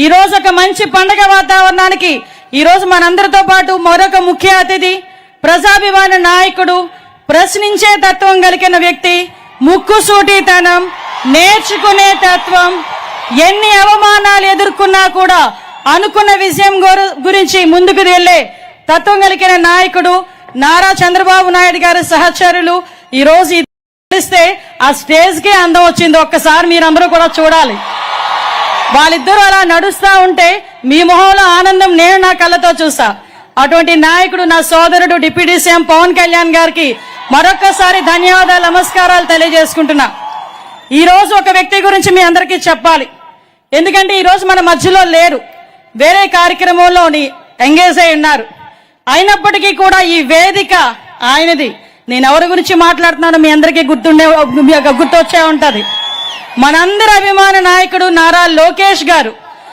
ఈ రోజు ఒక మంచి పండగ వాతావరణానికి ఈ రోజు మనందరితో పాటు మరొక ముఖ్య అతిథి, ప్రజాభిమాన నాయకుడు, ప్రశ్నించే తత్వం కలిగిన వ్యక్తి, ముక్కుసూటితనం, నేర్చుకునే తత్వం, ఎన్ని అవమానాలు ఎదుర్కొన్నా కూడా అనుకున్న విషయం గురించి ముందుకు వెళ్లే తత్వం కలిగిన నాయకుడు నారా చంద్రబాబు నాయుడు గారి సహచరులు ఈ రోజు తెలిస్తే ఆ స్టేజ్ కి అందం వచ్చింది. ఒక్కసారి మీరందరూ కూడా చూడాలి. వాళ్ళిద్దరూ అలా నడుస్తా ఉంటే మీ మొహంలో ఆనందం నేను నా కళ్ళతో చూసా. అటువంటి నాయకుడు నా సోదరుడు డిప్యూటీ సీఎం పవన్ కళ్యాణ్ గారికి మరొక్కసారి ధన్యవాదాలు, నమస్కారాలు తెలియజేసుకుంటున్నా. ఈ రోజు ఒక వ్యక్తి గురించి మీ అందరికీ చెప్పాలి. ఎందుకంటే ఈ రోజు మన మధ్యలో లేరు, వేరే కార్యక్రమంలో ఎంగేజ్ అయి ఉన్నారు. అయినప్పటికీ కూడా ఈ వేదిక ఆయనది. నేను ఎవరి గురించి మాట్లాడుతున్నానో మీ అందరికీ గుర్తొచ్చే ఉంటది. మనందరి అభిమాన నాయకుడు నారా లోకేష్ గారు